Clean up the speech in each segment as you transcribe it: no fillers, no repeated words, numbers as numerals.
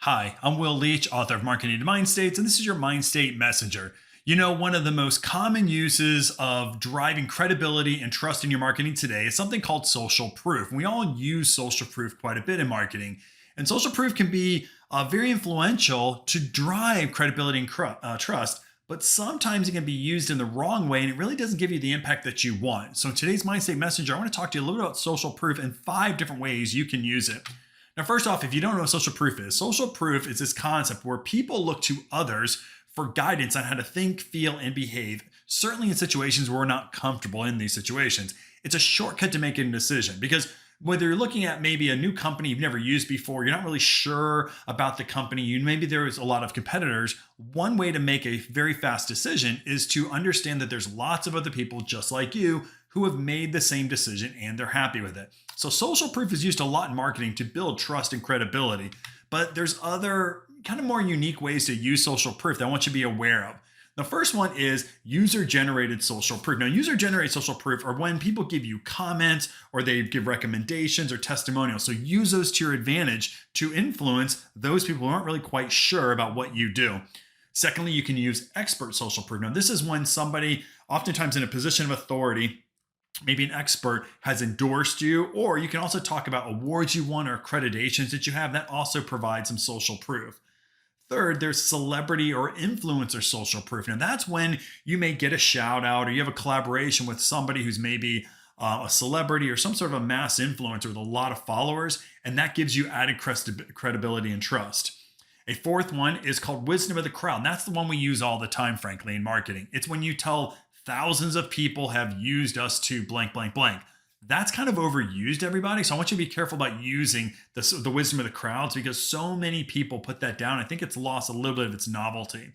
Hi, I'm Will Leach, author of Marketing to Mindstates, and this is your Mindstate Messenger. One of the most common uses of driving credibility and trust in your marketing today is something called social proof. And we all use social proof quite a bit in marketing. And social proof can be very influential to drive credibility and trust, but sometimes it can be used in the wrong way and it really doesn't give you the impact that you want. So in today's Mindstate Messenger, I want to talk to you a little bit about social proof and 5 different ways you can use it. Now, first off, if you don't know what social proof is this concept where people look to others for guidance on how to think, feel, and behave, certainly in situations where we're not comfortable in these situations. It's a shortcut to making a decision because whether you're looking at maybe a new company you've never used before, you're not really sure about the company, maybe there is a lot of competitors. One way to make a very fast decision is to understand that there's lots of other people just like you who have made the same decision and they're happy with it. So social proof is used a lot in marketing to build trust and credibility, but there's other kind of more unique ways to use social proof that I want you to be aware of. The first one is user-generated social proof. Now, user-generated social proof are when people give you comments or they give recommendations or testimonials. So use those to your advantage to influence those people who aren't really quite sure about what you do. Secondly, you can use expert social proof. Now, this is when somebody, oftentimes in a position of authority, maybe an expert, has endorsed you, or you can also talk about awards you won or accreditations that you have. That also provides some social proof. Third, there's celebrity or influencer social proof. Now, that's when you may get a shout out or you have a collaboration with somebody who's maybe a celebrity or some sort of a mass influencer with a lot of followers, and that gives you added credibility and trust. A fourth one is called wisdom of the crowd. And that's the one we use all the time, frankly, in marketing. It's when you tell thousands of people have used us to blank, blank, blank. That's kind of overused, everybody. So I want you to be careful about using the wisdom of the crowds because so many people put that down. I think it's lost a little bit of its novelty.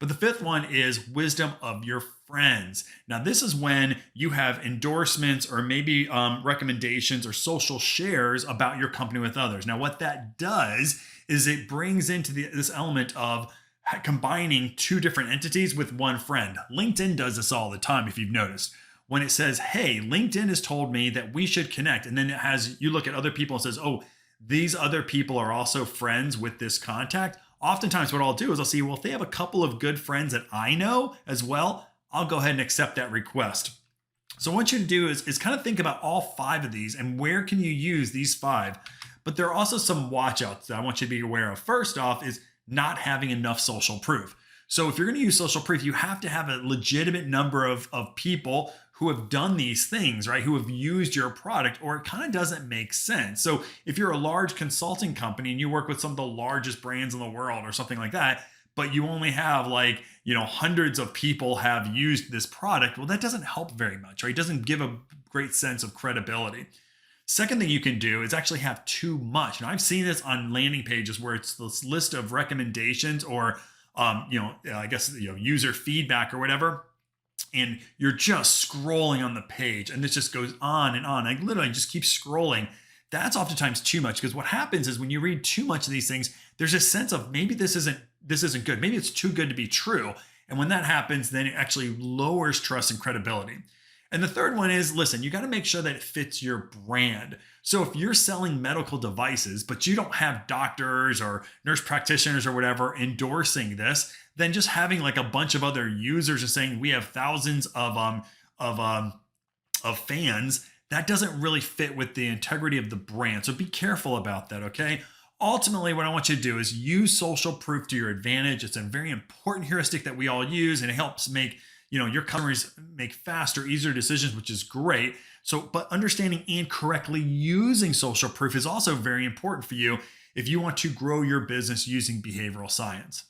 But the fifth one is wisdom of your friends. Now, this is when you have endorsements or maybe recommendations or social shares about your company with others. Now, what that does is it brings into this element of combining two different entities with one friend. LinkedIn does this all the time, if you've noticed. When it says, hey, LinkedIn has told me that we should connect. And then it has, you look at other people and says, oh, these other people are also friends with this contact. Oftentimes what I'll do is I'll see, well, if they have a couple of good friends that I know as well, I'll go ahead and accept that request. So what I want you to do is kind of think about all 5 of these and where can you use these 5. But there are also some watch outs that I want you to be aware of. First off is not having enough social proof. So if you're going to use social proof, you have to have a legitimate number of people who have done these things, right? Who have used your product, or it kind of doesn't make sense. So if you're a large consulting company and you work with some of the largest brands in the world or something like that, but you only have hundreds of people have used this product, well, that doesn't help very much, right? It doesn't give a great sense of credibility. Second thing you can do is actually have too much. Now, I've seen this on landing pages where it's this list of recommendations or user feedback or whatever. And you're just scrolling on the page and this just goes on and on. I literally just keep scrolling. That's oftentimes too much because what happens is when you read too much of these things, there's a sense of maybe this isn't good. Maybe it's too good to be true. And when that happens, then it actually lowers trust and credibility. And the third one is, listen, you got to make sure that it fits your brand. So if you're selling medical devices, but you don't have doctors or nurse practitioners or whatever endorsing this, then just having a bunch of other users and saying we have thousands of fans, that doesn't really fit with the integrity of the brand. So be careful about that, okay? Ultimately, what I want you to do is use social proof to your advantage. It's a very important heuristic that we all use, and it helps make your customers make faster, easier decisions, which is great. So, but understanding and correctly using social proof is also very important for you if you want to grow your business using behavioral science.